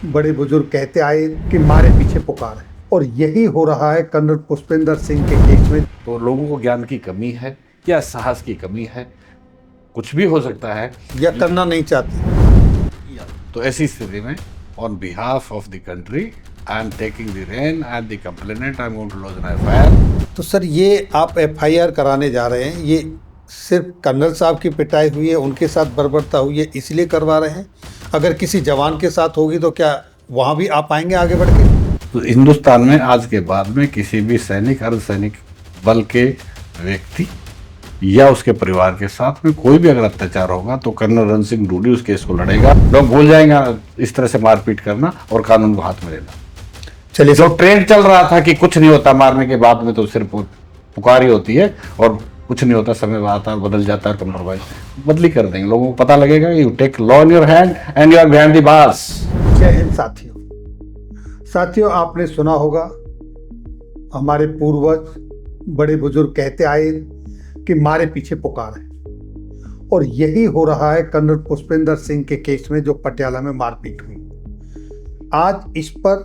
बड़े बुजुर्ग कहते आए कि मारे पीछे पुकार है, और यही हो रहा है कर्नल पुष्पेंद्र सिंह के केस में। तो लोगों को ज्ञान की कमी है या साहस की कमी है, कुछ भी हो सकता है या करना नहीं चाहते। तो ऐसी स्थिति में on behalf of the country I am taking the rein and the complainant, I am going to launch an FIR. तो सर, ये आप एफआईआर कराने जा रहे हैं, ये सिर्फ कर्नल साहब की पिटाई हुई है, उनके साथ बर्बरता हुई है, इसलिए करवा रहे हैं? अगर किसी जवान के साथ होगी तो क्या वहाँ भी आप आएंगे आगे बढ़ के? तो हिंदुस्तान में आज के बाद में किसी भी सैनिक अर्धसैनिक बल के व्यक्ति या उसके परिवार के साथ में कोई भी अगर अत्याचार होगा तो कर्नल रण सिंह डूडी उस केस को लड़ेगा। लोग भूल जाएंगे इस तरह से मारपीट करना और कानून को हाथ में लेना। चलिए जो ट्रेंड चल रहा था कि कुछ नहीं होता मारने के बाद में, तो सिर्फ पुकार ही होती है और कुछ नहीं होता, समय आता है बदल जाता है, कंप्रोमाइज बदली कर देंगे। लोगों को पता लगेगा you take law in your hand and you are behind the bars. Jai Hind साथियों। साथियों, आपने सुना होगा हमारे पूर्वज बड़े बुजुर्ग कहते आए कि मारे पीछे पुकार है, और यही हो रहा है कर्नल पुष्पेंद्र सिंह के केस में जो पटियाला में मारपीट हुई। आज इस पर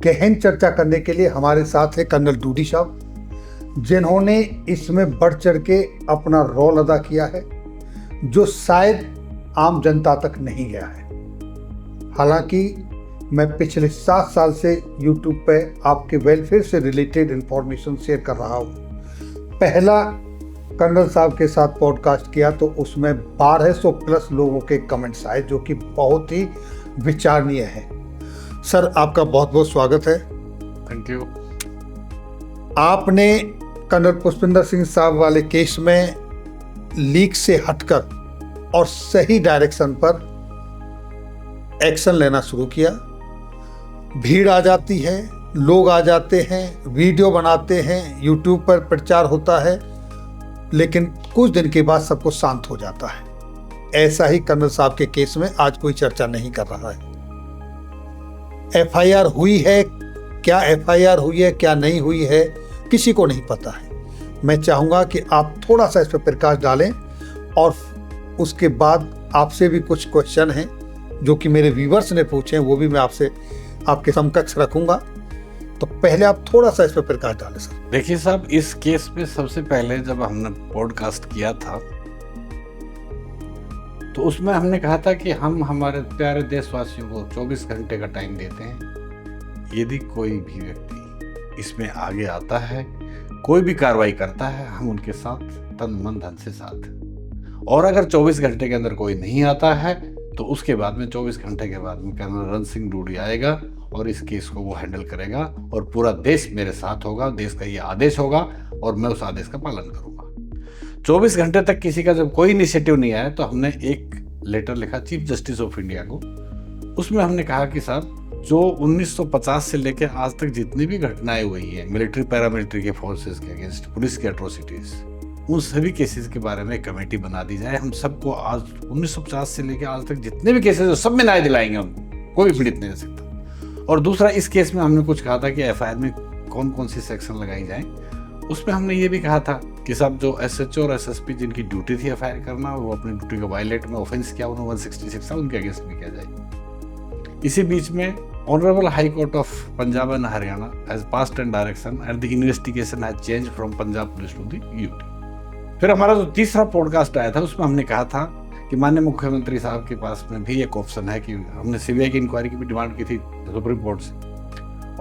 गहन चर्चा करने के लिए हमारे साथ है कर्नल डूडी साहब, जिन्होंने इसमें बढ़ चढ़ के अपना रोल अदा किया है जो शायद आम जनता तक नहीं गया है। हालांकि मैं पिछले 7 साल से YouTube पे आपके वेलफेयर से रिलेटेड इंफॉर्मेशन शेयर कर रहा हूँ। पहला कर्नल साहब के साथ पॉडकास्ट किया तो उसमें 1200 प्लस लोगों के कमेंट्स आए, जो कि बहुत ही विचारणीय है। सर, आपका बहुत बहुत स्वागत है। Thank you. आपने कर्नल पुष्पेंद्र सिंह साहब वाले केस में लीक से हटकर और सही डायरेक्शन पर एक्शन लेना शुरू किया। भीड़ आ जाती है, लोग आ जाते हैं, वीडियो बनाते हैं, यूट्यूब पर प्रचार होता है, लेकिन कुछ दिन के बाद सबको शांत हो जाता है। ऐसा ही कर्नल साहब के केस में आज कोई चर्चा नहीं कर रहा है। एफआईआर हुई है, क्या एफआईआर हुई है क्या नहीं हुई है किसी को नहीं पता है। मैं चाहूँगा कि आप थोड़ा सा इस पर प्रकाश डालें, और उसके बाद आपसे भी कुछ क्वेश्चन हैं जो कि मेरे व्यूवर्स ने पूछे हैं, वो भी मैं आपसे आपके समकक्ष रखूँगा। तो पहले आप थोड़ा सा इस पर प्रकाश डालें सर। देखिए साहब, इस केस में सबसे पहले जब हमने पॉडकास्ट किया था तो उसमें हमने कहा था कि हम हमारे प्यारे देशवासियों को 24 घंटे का टाइम देते हैं। यदि कोई भी व्यक्ति इसमें आगे आता है, कोई भी कार्रवाई करता है, हम उनके साथ तन मन धन से साथ। और अगर 24 घंटे के अंदर कोई नहीं आता है तो उसके बाद में 24 घंटे के बाद में कर्नल रण सिंह डूडी आएगा और इस केस को वो हैंडल करेगा, और पूरा देश मेरे साथ होगा। देश का ये आदेश होगा और मैं उस आदेश का पालन करूंगा। 24 घंटे तक किसी का जब कोई इनिशिएटिव नहीं आया तो हमने एक लेटर लिखा चीफ जस्टिस ऑफ इंडिया को। उसमें हमने कहा कि साहब, जो 1950 से लेकर आज तक जितनी भी घटनाएं हुई हैं मिलिट्री पैरामिलिट्री के फोर्सेस के अगेंस्ट, पुलिस की एट्रोसिटीज, उन सभी केसेस के बारे में कमेटी बना दी जाए। हम सबको आज 1950 से लेकर आज तक जितने भी केसेस हैं सब में न्याय दिलाएंगे, उनको कोई भी पीड़ित नहीं रह सकता। और दूसरा, इस केस में हमने कुछ कहा था कि एफआईआर में कौन कौन सी सेक्शन लगाई जाए। उसमें हमने ये भी कहा था कि साहब, जो एसएचओ और एसएसपी जिनकी ड्यूटी थी एफआईआर करना और वो अपनी ड्यूटी को वायलेट में ऑफेंस किया, उन्हें 166 था, उनके अगेंस्ट भी किया जाए। इसी बीच में honourable high court of Punjab and Haryana has passed an direction and the investigation has change from Punjab police to the UT. फिर हमारा जो तीसरा पॉडकास्ट आया था उसमें हमने कहा था कि माननीय मुख्यमंत्री साहब के पास में भी एक ऑप्शन है कि हमने सीबीआई की इंक्वायरी की भी डिमांड की थी सुप्रीम कोर्ट से।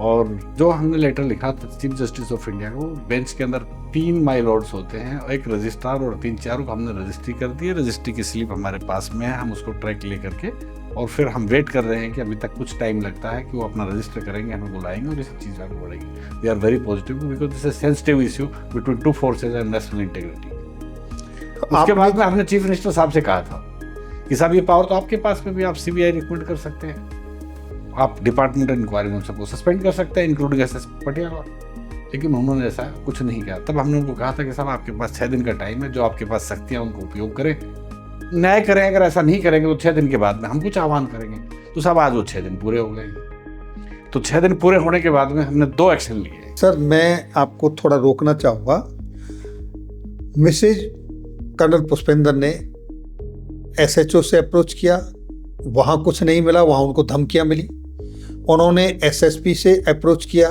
और जो हमने लेटर लिखा था चीफ जस्टिस ऑफ इंडिया को, बेंच के अंदर 3 माई लॉर्ड्स होते हैं, एक रजिस्ट्रार और 3-4 को हमने रजिस्ट्री कर दी है। रजिस्ट्री की स्लिप हमारे पास में है, हम उसको ट्रैक ले करके, और फिर हम वेट कर रहे हैं कि अभी तक कुछ टाइम लगता है कि वो अपना रजिस्टर करेंगे, हमें बुलाएंगे और इस चीज़ आगे बढ़ेगी। We are very positive because this is sensitive issue between 2 forces and national integrity. उसके बाद में हमने चीफ मिनिस्टर साहब से कहा था कि साहब, ये पावर तो आपके पास में भी, आप सीबीआई रिकमेंड कर सकते हैं, आप डिपार्टमेंटल इंक्वायरी में सबको सस्पेंड कर सकते हैं इंक्लूडिंग एसएस पटियाला। लेकिन उन्होंने ऐसा कुछ नहीं किया। तब हमने उनको कहा था कि साहब, आपके पास 6 दिन का टाइम है, जो आपके पास शक्तियाँ उनको उपयोग करें, न्याय करें। अगर ऐसा नहीं करेंगे तो 6 दिन के बाद में हम कुछ आह्वान करेंगे। तो साहब, आज वो 6 दिन पूरे हो गए। तो 6 दिन पूरे होने के बाद में हमने 2 एक्शन लिए। सर, मैं आपको थोड़ा रोकना चाहूँगा। मिसेज कर्नल पुष्पेंद्र ने एसएचओ से अप्रोच किया, वहाँ कुछ नहीं मिला, वहाँ उनको धमकियाँ मिली। उन्होंने एसएसपी से अप्रोच किया,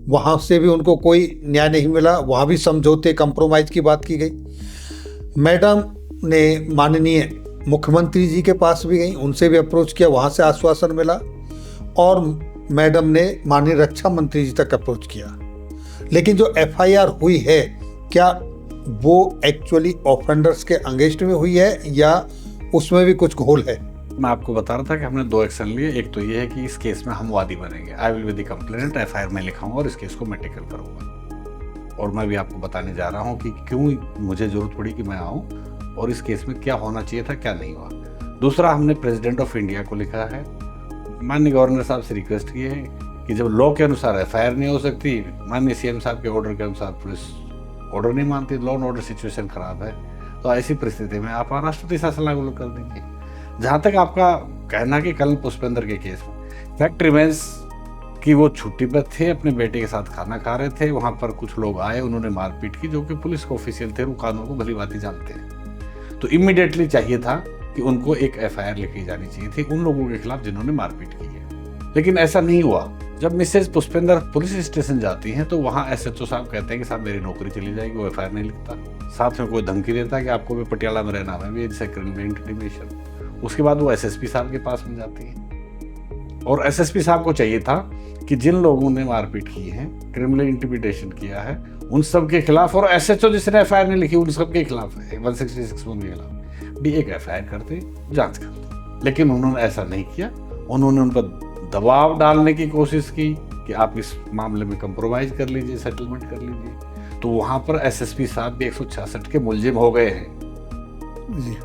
वहाँ से भी उनको कोई न्याय नहीं मिला, वहाँ भी समझौते कंप्रोमाइज़ की बात की गई। मैडम ने माननीय मुख्यमंत्री जी के पास भी गई, उनसे भी अप्रोच किया, वहाँ से आश्वासन मिला। और मैडम ने माननीय रक्षा मंत्री जी तक अप्रोच किया। लेकिन जो एफआईआर हुई है, क्या वो एक्चुअली ऑफेंडर्स के अगेंस्ट में हुई है या उसमें भी कुछ घोल है? मैं आपको बता रहा था कि हमने 2 एक्शन लिए। एक तो ये है कि इस केस में हम वादी बनेंगे, I will be the complainant, FIR में लिखाऊंगा और इस केस को मैं टेकल करूंगा। और मैं भी आपको बताने जा रहा हूँ कि क्यों मुझे जरूरत पड़ी कि मैं आऊँ और इस केस में क्या होना चाहिए था, क्या नहीं हुआ। दूसरा, हमने प्रेसिडेंट ऑफ इंडिया को लिखा है, माननीय गवर्नर साहब से रिक्वेस्ट की है कि जब लॉ के अनुसार एफआईआर नहीं हो सकती, माननीय सीएम साहब के ऑर्डर के अनुसार पुलिस ऑर्डर नहीं मानती, लॉ एंड ऑर्डर सिचुएशन खराब है, तो ऐसी परिस्थिति में आप राष्ट्रपति शासन लागू कर दीजिए। जहाँ तक आपका कहना कि कर्नल पुष्पेंद्र के केस में, फैक्ट रिमेंस कि वो छुट्टी पर थे, अपने बेटे के साथ खाना खा रहे थे, वहाँ पर कुछ लोग आए, उन्होंने मारपीट की, जो कि पुलिस के ऑफिशियल थे, वो कानून को भली भांति जानते हैं। तो इमीडिएटली चाहिए था कि उनको एक एफआईआर लिखी जानी चाहिए थी उन लोगों के खिलाफ जिन्होंने मारपीट की है। लेकिन ऐसा नहीं हुआ। जब मिसेज पुष्पेंद्र पुलिस स्टेशन जाती हैं तो वहाँ एसएचओ साहब कहते हैं कि साहब मेरी नौकरी चली जाएगी, वो एफआईआर नहीं लिखता। साथ में कोई धमकी देता है कि आपको भी पटियाला में रहना है, भी क्रिमिनल इंटिमिडेशन। उसके बाद वो एसएसपी साहब के पास में जाती है और एसएसपी साहब को चाहिए था कि जिन लोगों ने मारपीट की है, क्रिमिनल इंटिमिडेशन किया है, उन सब के खिलाफ, और एसएचओ जिसने एफआईआर नहीं लिखी उन सब के खिलाफ 166 के खिलाफ भी एक एफआईआर करते, जांच करते। लेकिन उन्होंने ऐसा नहीं किया। उन्होंने उन पर दबाव डालने की कोशिश की कि आप इस मामले में कंप्रोमाइज कर लीजिए, सेटलमेंट कर लीजिए। तो वहां पर एसएसपी साहब भी 166 के मुलजिम हो गए हैं जी।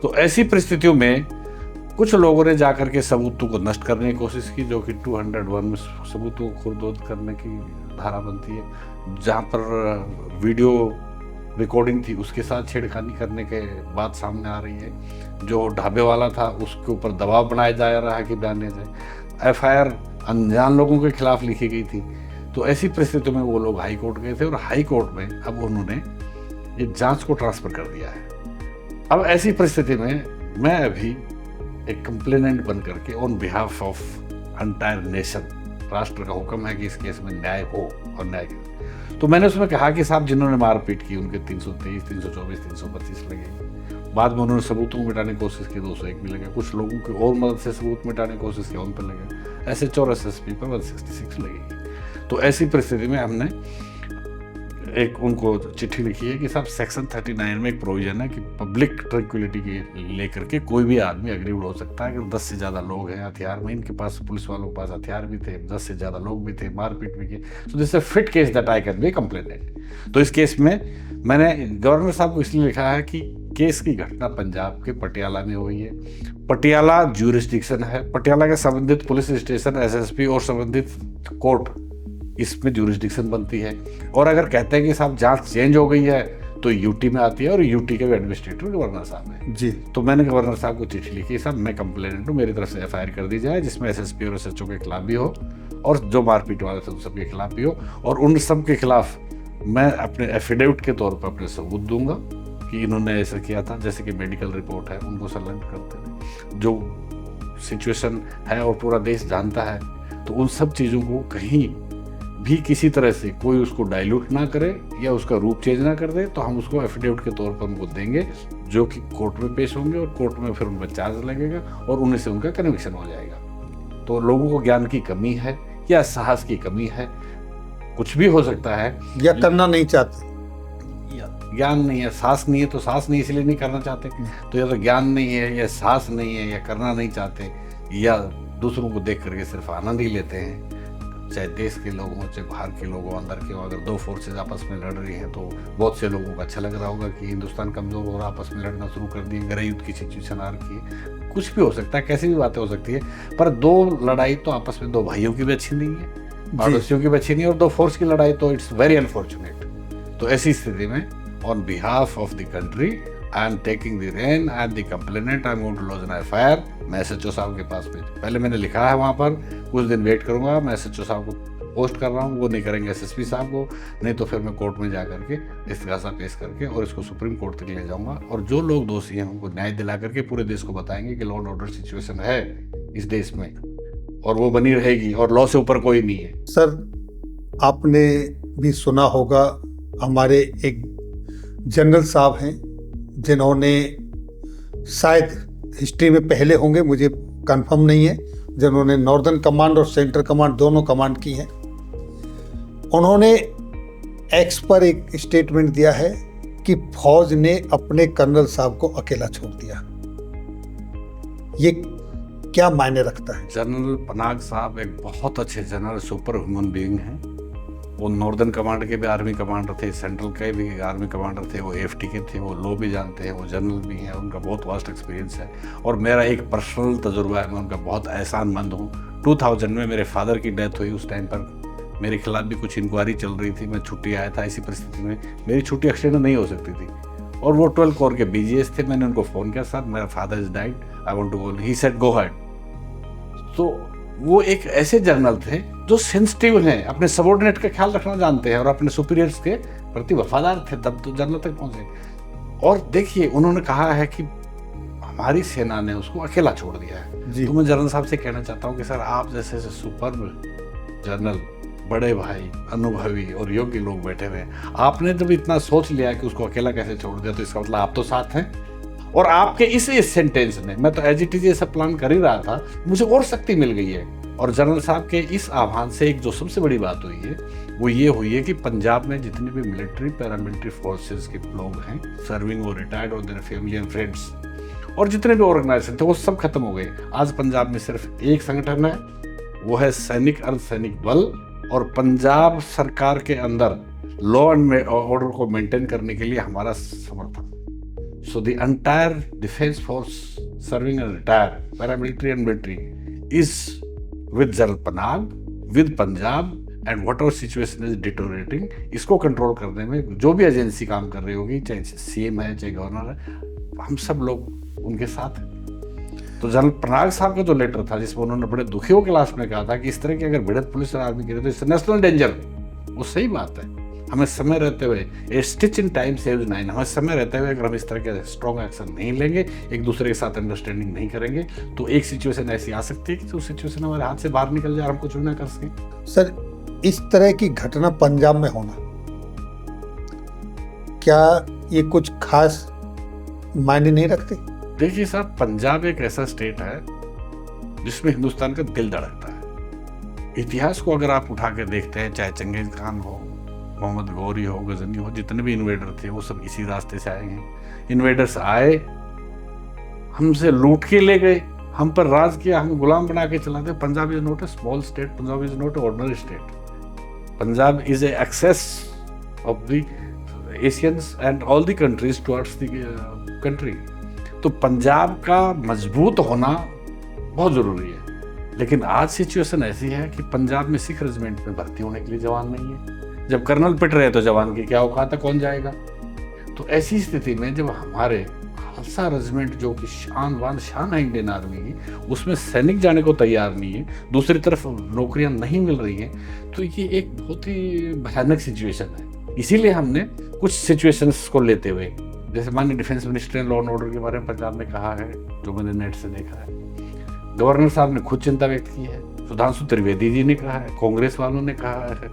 तो ऐसी परिस्थितियों में कुछ लोगों ने जाकर के सबूतों को नष्ट करने की कोशिश की, जो कि 201 में सबूतों को खुरदोद करने की धारा बनती है, जहां पर वीडियो रिकॉर्डिंग थी उसके साथ छेड़खानी करने के बात सामने आ रही है। जो ढाबे वाला था उसके ऊपर दबाव बनाया जा रहा है कि बयान जाए। एफआईआर अनजान लोगों के खिलाफ लिखी गई थी। तो ऐसी परिस्थितियों में वो लोग हाई कोर्ट गए थे और हाई कोर्ट में अब उन्होंने ये जांच को ट्रांसफर कर दिया है। अब ऐसी परिस्थिति में मैं अभी एक कंप्लेनेंट बन करके on behalf of entire nation, राष्ट्र का हुक्म है कि इस केस में न्याय हो और न्याय करें। तो मैंने उसमें कहा कि साहब जिन्होंने मारपीट की उनके 323, 324, 325 लगे। बाद में उन्होंने सबूतों को मिटाने की कोशिश की, 201 भी लगे। कुछ लोगों की और मदद से सबूत मिटाने की कोशिश की, उन पर लगे। ऐसे 4 SSP पर 166 लगेगी। तो ऐसी परिस्थिति में हमने एक उनको चिट्ठी लिखी है कि साहब सेक्शन 39 में एक प्रोविजन है कि पब्लिक ट्रैंक्विलिटी के लेकर के कोई भी आदमी अग्रीड हो सकता है। अगर 10 से ज़्यादा लोग हैं हथियार में, इनके पास पुलिस वालों के पास हथियार भी थे, 10 से ज़्यादा लोग भी थे, मारपीट भी की, so this a fit case that I can be complainant. तो इस केस में मैंने गवर्नर साहब को इसलिए लिखा है कि केस की घटना पंजाब के पटियाला में हुई है। पटियाला ज्यूरिस्डिक्शन है, पटियाला के संबंधित पुलिस स्टेशन, SSP और संबंधित कोर्ट इसमें ज्यूरिस्डिक्शन बनती है। और अगर कहते हैं कि साहब जांच चेंज हो गई है तो यूटी में आती है और यूटी के भी एडमिनिस्ट्रेटर गवर्नर साहब हैं जी। तो मैंने गवर्नर साहब को चिट्ठी लिखी, साहब मैं कंप्लेनेंट हूँ, मेरी तरफ से एफआईआर कर दी जाए जिसमें SSP और SHO के खिलाफ भी हो और जो मारपीट वाले थे उन सब के खिलाफ भी हो, और उन सब के खिलाफ मैं अपने एफिडेविट के तौर पर अपने सबूत दूंगा कि इन्होंने ऐसा किया था। जैसे कि मेडिकल रिपोर्ट है उनको संलग्न करते हैं, जो सिचुएशन है और पूरा देश जानता है। तो उन सब चीज़ों को कहीं भी किसी तरह से कोई उसको डाइल्यूट ना करे या उसका रूप चेंज ना कर दे, तो हम उसको एफिडेविट के तौर पर उनको देंगे, जो कि कोर्ट में पेश होंगे और कोर्ट में फिर उन पर चार्ज लगेगा और उन्हीं से उनका कन्विक्शन हो जाएगा। तो लोगों को ज्ञान की कमी है या साहस की कमी है, कुछ भी हो सकता है, या करना नहीं चाहते, ज्ञान नहीं है, साहस नहीं है। तो साहस नहीं इसलिए नहीं करना चाहते, तो या तो ज्ञान नहीं है या साहस नहीं है या करना नहीं चाहते, या दूसरों को देख करके सिर्फ आनंद ही लेते हैं। चाहे देश के लोग हों, चाहे बाहर के लोग हों, अंदर के हों, अगर 2 फोर्सेज आपस में लड़ रही हैं तो बहुत से लोगों को अच्छा लग रहा होगा कि हिंदुस्तान कमजोर हो रहा, आपस में लड़ना शुरू कर दिए, गृह युद्ध की सिचुएशन आ रखी है। कुछ भी हो सकता है, कैसी भी बातें हो सकती है, पर 2 लड़ाई तो आपस में 2 भाइयों की भी अच्छी नहीं है, पड़ोसियों की भी अच्छी नहीं है, और 2 फोर्स की लड़ाई तो इट्स वेरी अनफॉर्चुनेट। तो ऐसी स्थिति में on behalf of the country I am taking the rein and the complainant, I am going to lodge an FIR. मैं SHO साहब के पास में पहले मैंने लिखा है, वहाँ पर कुछ दिन वेट करूंगा, मैं SHO साहब को पोस्ट कर रहा हूँ वो नहीं करेंगे एसएसपी साहब को, नहीं तो फिर मैं कोर्ट में जा करके इस्तिगासा पेश करके और इसको सुप्रीम कोर्ट तक ले जाऊंगा, और जो लोग दोषी हैं उनको न्याय दिला करके पूरे देश को बताएंगे कि लॉ एंड ऑर्डर सिचुएशन है इस देश में और वो बनी रहेगी और लॉ से ऊपर कोई नहीं है। सर, आपने भी सुना होगा, हमारे एक जनरल साहब हैं जिन्होंने शायद हिस्ट्री में पहले होंगे, मुझे कंफर्म नहीं है, जिन्होंने नॉर्दर्न कमांड और सेंट्रल कमांड दोनों कमांड की हैं। उन्होंने एक्स पर एक स्टेटमेंट दिया है कि फौज ने अपने कर्नल साहब को अकेला छोड़ दिया। ये क्या मायने रखता है? जनरल पनाग साहब एक बहुत अच्छे जनरल, सुपर ह्यूमन बीइंग हैं। वो नॉर्दर्न कमांड के भी आर्मी कमांडर थे, सेंट्रल के भी आर्मी कमांडर थे, वो एफटी के थे, वो लॉ भी जानते हैं, वो जनरल भी हैं, उनका बहुत वास्ट एक्सपीरियंस है और मेरा एक पर्सनल तजुर्बा है, मैं उनका बहुत एहसानमंद हूँ। 2000 में मेरे फादर की डेथ हुई, उस टाइम पर मेरे खिलाफ भी कुछ इंक्वायरी चल रही थी, मैं छुट्टी आया था। ऐसी परिस्थिति में मेरी छुट्टी एक्सटेंड नहीं हो सकती थी और वो 12 कोर के बीजीएस थे। मैंने उनको फ़ोन किया, सर मेरा father is died, I want to go. He said go ahead. तो वो एक ऐसे जनरल थे जो सेंसिटिव हैं, अपने सबॉर्डिनेट का ख्याल रखना जानते हैं और अपने सुपीरियर्स के प्रति वफादार थे, तब तो जनरल तक पहुंचे। और देखिए उन्होंने कहा है कि हमारी सेना ने उसको अकेला छोड़ दिया है। तो मैं जनरल साहब से कहना चाहता हूँ कि सर आप जैसे सुपर जनरल, बड़े भाई, अनुभवी और योग्य लोग बैठे हुए हैं, आपने जब इतना सोच लिया कि उसको अकेला कैसे छोड़ दिया, तो इसका मतलब आप तो साथ हैं। और आपके इस सेंटेंस ने, मैं तो एजीटीजी ऐसा प्लान कर ही रहा था, मुझे और शक्ति मिल गई है। और जनरल साहब के इस आह्वान से एक जो सबसे बड़ी बात हुई है वो ये हुई है कि पंजाब में जितने भी मिलिट्री पैरामिलिट्री फोर्सेस के लोग हैं, सर्विंग और रिटायर्ड और देयर फैमिली एंड फ्रेंड्स, और जितने भी ऑर्गेनाइजेशन थे वो सब खत्म हो गए। आज पंजाब में सिर्फ एक संगठन है, वो है सैनिक अर्धसैनिक बल, और पंजाब सरकार के अंदर लॉ एंड ऑर्डर को मेंटेन करने के लिए हमारा समर्थन। So the entire defense force serving and retired, paramilitary and military, is with General Panag, with Punjab, and whatever situation is deteriorating, इसको कंट्रोल करने में जो भी एजेंसी काम कर रही होगी, चाहे सीएम है चाहे गवर्नर है, हम सब लोग उनके साथ हैं। तो जनरल पनाग साहब का जो लेटर था जिसमें उन्होंने बड़े दुखी होकर लास्ट में कहा था कि इस तरह की अगर भिड़त पुलिस और आर्मी की तो इससे नेशनल डेंजर, वो सही बात है। हमें समय रहते हुए, ए stitch in time saves nine, हमें समय रहते हुए अगर हम इस तरह के स्ट्रॉन्ग एक्शन नहीं लेंगे, एक दूसरे के साथ अंडरस्टैंडिंग नहीं करेंगे, तो एक सिचुएशन ऐसी आ सकती है कि उस सिचुएशन हमारे हाथ से बाहर निकल जाए और हम कुछ भी ना कर सकें। सर, इस तरह की घटना पंजाब में होना, क्या ये कुछ खास मायने नहीं रखते? देखिए साहब, पंजाब एक ऐसा स्टेट है जिसमें हिंदुस्तान का दिल धड़कता है। इतिहास को अगर आप उठा के देखते हैं, चाहे चंगेज खान हो, मोहम्मद गौरी हो, गजनी हो, जितने भी इन्वेडर थे वो सब इसी रास्ते से आए हैं। इन्वेडर्स आए, हमसे लूट के ले गए, हम पर राज किया, हम गुलाम बना के चलाते। Punjab is not a small state, Punjab is not a ordinary state. Punjab is a access of the Asians and all the countries towards the country. तो पंजाब का मजबूत होना बहुत जरूरी है। लेकिन आज सिचुएशन ऐसी है कि पंजाब में सिख रेजिमेंट में भर्ती होने के लिए जवान नहीं है। जब कर्नल पिट रहे तो जवान की क्या औकात है, कौन जाएगा? तो ऐसी स्थिति में जब हमारे खालसा रेजिमेंट जो कि शान है इंडियन आर्मी की, उसमें सैनिक जाने को तैयार नहीं है, दूसरी तरफ नौकरियां नहीं मिल रही हैं, तो ये एक बहुत ही भयानक सिचुएशन है। इसीलिए हमने कुछ सिचुएशंस को लेते हुए, जैसे माननीय डिफेंस मिनिस्टर ने लॉ एंड ऑर्डर के बारे में पंजाब में कहा है, जो मैंने नेट से देखा है, गवर्नर साहब ने खुद चिंता व्यक्त की है, सुधांशु त्रिवेदी जी ने कहा है, कांग्रेस वालों ने कहा है,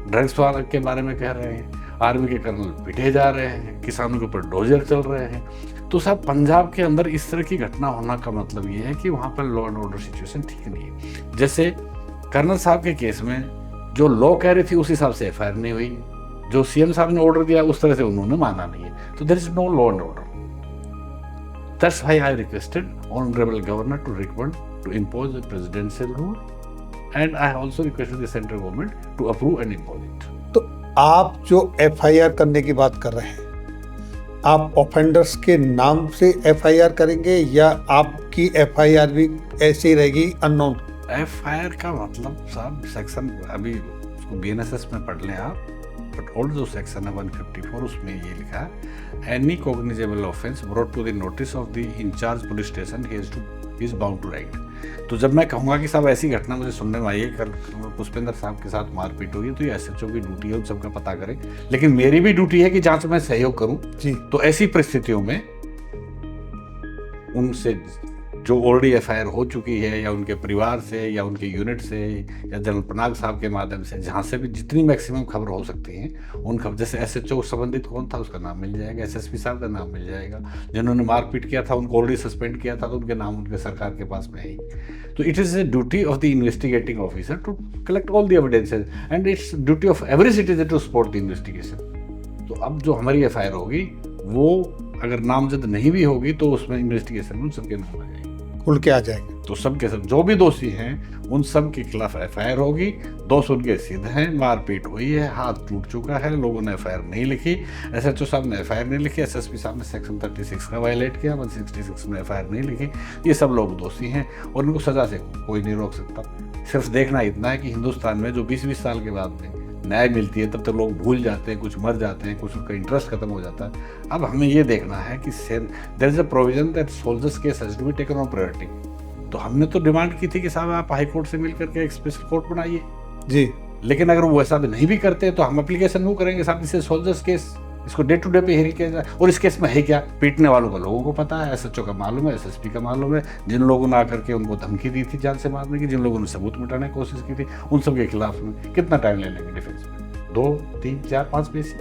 ड्रग्स वाले के बारे में कह रहे हैं, आर्मी के कर्नल पिटे जा रहे हैं, किसानों के ऊपर डोजर चल रहे हैं। तो साहब, पंजाब के अंदर इस तरह की घटना होना का मतलब ये है कि वहाँ पर लॉ एंड ऑर्डर सिचुएशन ठीक नहीं है। जैसे कर्नल साहब के केस में जो लॉ कह रही थी उस हिसाब से एफआईआर नहीं हुई, जो सीएम साहब ने ऑर्डर दिया उस तरह से उन्होंने माना नहीं है, तो there is no law and order. That's why I requested honourable governor to recommend to impose a presidential rule, and I also requested the central government to approve and impose it. तो आप जो FIR करने की बात कर रहे हैं, आप ऑफेंडर्स के नाम से एफआईआर करेंगे या आपकी एफआईआर भी ऐसी रहेगी अननोन? एफआईआर का मतलब साहब सेक्शन, अभी उसको बीएनएसएस में पढ़ लें आप, बट ओल्ड जो सेक्शन है 154, उसमें ये लिखा है, any cognizable offence brought to the notice of the incharge police station he is bound to write. तो जब मैं कहूँगा कि साहब ऐसी घटना मुझे सुनने में आई है, कल पुष्पेंद्र साहब के साथ मारपीट हुई, तो ये एसएचओ की ड्यूटी है उन सबका पता करें, लेकिन मेरी भी ड्यूटी है कि जांच में सहयोग करूं जी। तो ऐसी परिस्थितियों में उनसे जो ऑलरेडी एफआईआर हो चुकी है, या उनके परिवार से, या उनके यूनिट से, या जनरल पनाग साहब के माध्यम से, जहाँ से भी जितनी मैक्सिमम खबर हो सकती हैं उन खबर, जैसे एसएचओ संबंधित कौन था उसका नाम मिल जाएगा, एसएसपी साहब का नाम मिल जाएगा, जिन्होंने मारपीट किया था उनको ऑलरेडी सस्पेंड किया था तो उनके नाम उनके सरकार के पास में है ही। तो it is a duty of the investigating officer to collect all the evidences and its duty of every citizen to support the investigation. तो अब जो हमारी एफआईआर होगी वो अगर नामजद नहीं भी होगी तो उसमें इन्वेस्टिगेशन में सबके नाम आ जाएंगे, खुल के आ जाएंगे। तो सबके सब जो भी दोषी हैं उन सब के खिलाफ एफआईआर होगी। दोष उनके सिद्ध हैं, मारपीट हुई है, हाथ टूट चुका है, लोगों ने एफआईआर नहीं लिखी, एसएचओ साहब ने एफआईआर नहीं लिखी, एसएसपी साहब ने सेक्शन 36 का वायलेट किया, 166 में एफआईआर नहीं लिखी, ये सब लोग दोषी हैं और इनको सजा से कोई नहीं रोक सकता। सिर्फ देखना इतना है कि हिंदुस्तान में जो 20-20 साल के बाद में न्याय मिलती है तब तक लोग भूल जाते हैं, कुछ मर जाते हैं, कुछ उनका इंटरेस्ट खत्म हो जाता है। अब हमें ये देखना है कि there is a provision that soldiers case has to be taken on priority. तो हमने तो डिमांड की थी कि साहब आप हाई कोर्ट से मिलकर के एक स्पेशल कोर्ट बनाइए जी, लेकिन अगर वो ऐसा भी नहीं भी करते तो हम एप्लीकेशन वो करेंगे साहब इसे सोल्जर्स केस, इसको डे टू डे पे हेरिंग किया जाए। और इस केस में है क्या, पीटने वालों को लोगों को पता है, एसएचओ का मालूम है, एसएसपी का मालूम है, जिन लोगों ने आकर के उनको धमकी दी थी जान से मारने की, जिन लोगों ने सबूत मिटाने की कोशिश की थी, उन सब के खिलाफ में कितना टाइम ले लेंगे डिफेंस में, 2, 3, 4, 5 पेश।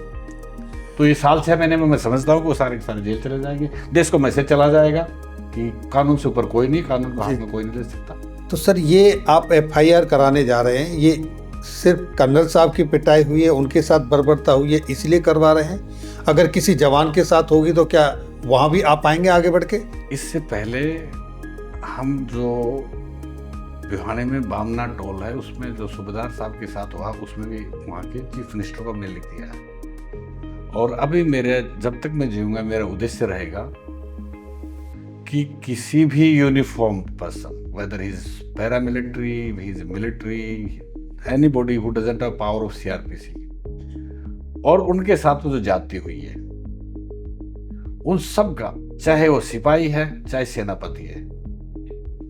तो ये साल 6 महीने में मैं समझता हूँ कि वो सारे के सारे जेल चले जाएंगे, देश को मैसेज चला जाएगा कि कानून से ऊपर कोई नहीं, कानून को हाथ में कोई नहीं ले सकता। तो सर ये आप एफआईआर कराने जा रहे हैं, ये सिर्फ कर्नल साहब की पिटाई हुई है, उनके साथ बर्बरता हुई है इसलिए करवा रहे हैं? अगर किसी जवान के साथ होगी तो क्या वहाँ भी आप आएंगे आगे बढ़ के? इससे पहले हम जो भिवानी में बामना टोल है उसमें जो सूबेदार साहब के साथ हुआ उसमें भी वहाँ के चीफ मिनिस्टर को हमने लिख दिया है। और अभी मेरे जब तक मैं जीऊँगा मेरा उद्देश्य रहेगा कि किसी भी uniform person, whether he is paramilitary, he is military, anybody who doesn't have power of CRPC, और उनके साथ जो जाती हुई है उन सब का, चाहे वो सिपाही है चाहे सेनापति है,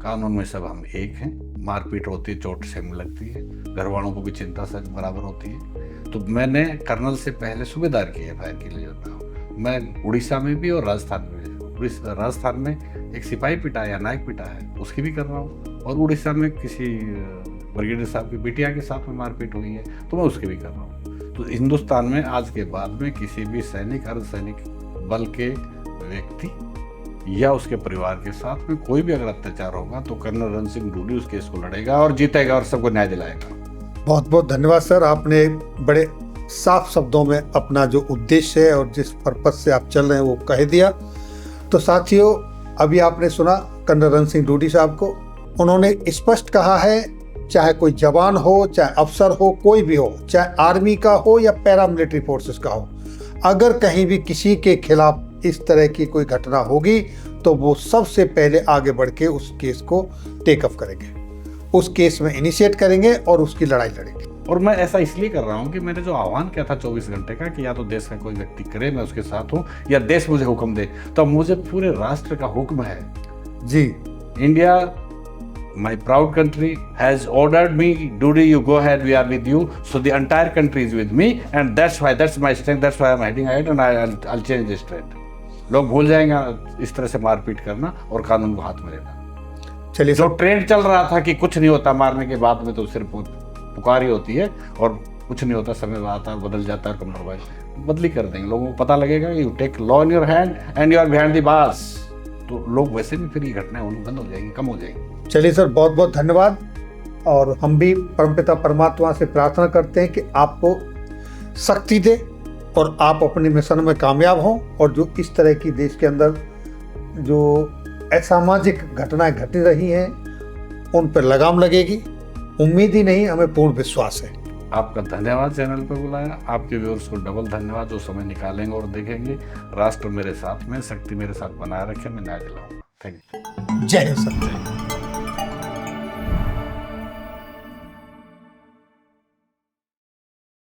कानून में सब हम एक हैं। मारपीट होती है, चोट से लगती है, घर वालों को भी चिंता से बराबर होती है। तो मैंने कर्नल से पहले सूबेदार की एफआईआर के लिए जाता हूँ। मैं उड़ीसा में भी और राजस्थान में भी, राजस्थान में एक सिपाही पिटा या नायक पिटा है उसकी भी कर रहा हूँ, और उड़ीसा में किसी ब्रिगेडियर साहब की बिटिया के साथ में मारपीट हुई है तो मैं उसकी भी कर रहा हूँ। तो हिंदुस्तान में आज के बाद में किसी भी सैनिक, अर्धसैनिक बल के व्यक्ति या उसके परिवार के साथ में कोई भी अगर अत्याचार होगा तो कर्नल रण सिंह ढूंढी उस केस को लड़ेगा और जीतेगा और सबको न्याय दिलाएगा। बहुत बहुत धन्यवाद सर, आपने बड़े साफ शब्दों में अपना जो उद्देश्य है और जिस पर्पज से आप चल रहे हैं वो कह दिया। तो साथियों, अभी आपने सुना कर्नल रण सिंह ढूंढी साहब को, उन्होंने स्पष्ट कहा है चाहे कोई जवान हो, चाहे अफसर हो, कोई भी हो, चाहे आर्मी का हो या पैरामिलिट्री फोर्सेस का हो, अगर कहीं भी किसी के खिलाफ इस तरह की कोई घटना होगी तो वो सबसे पहले आगे बढ़ के उस केस को टेकअप करेंगे, उस केस में इनिशिएट करेंगे और उसकी लड़ाई लड़ेंगे। और मैं ऐसा इसलिए कर रहा हूँ कि मैंने जो आह्वान किया था 24 घंटे का कि या तो देश का कोई व्यक्ति करे मैं उसके साथ हूँ, या देश मुझे हुक्म दे, तो मुझे पूरे राष्ट्र का हुक्म है जी। India, my proud country has ordered me, Dudi, you go ahead, we are with you. So the entire country is with me, and that's my strength, that's why I'm heading ahead, and I'll change this trend. लोग भूल जाएंगे इस तरह से मारपीट करना और कानून को हाथ में लेना। चलिए, जो ट्रेंड चल रहा था कि कुछ नहीं होता मारने के बाद में, तो सिर्फ पुकार ही होती है और कुछ नहीं होता, समय आता है बदल जाता है, कमर भाई बदली कर देंगे, लोगों को पता लगेगा you take law in your hand and you are behind the bars, तो लोग वैसे भी फिर ये घटनाएं होनी बंद हो जाएंगी, कम हो जाएंगी। चलिए सर, बहुत बहुत धन्यवाद। और हम भी परमपिता परमात्मा से प्रार्थना करते हैं कि आपको शक्ति दे और आप अपने मिशन में कामयाब हों, और जो इस तरह की देश के अंदर जो असामाजिक घटनाएं घट रही हैं उन पर लगाम लगेगी। उम्मीद ही नहीं, हमें पूर्ण विश्वास है। आपका धन्यवाद चैनल पर बुलाया, आपके व्यूअर्स को डबल धन्यवाद जो समय निकालेंगे और देखेंगे। राष्ट्र मेरे साथ में, शक्ति मेरे साथ बनाए रखे, मैं न्याय दिलाऊंगा। Thank you. जय हिंद सर।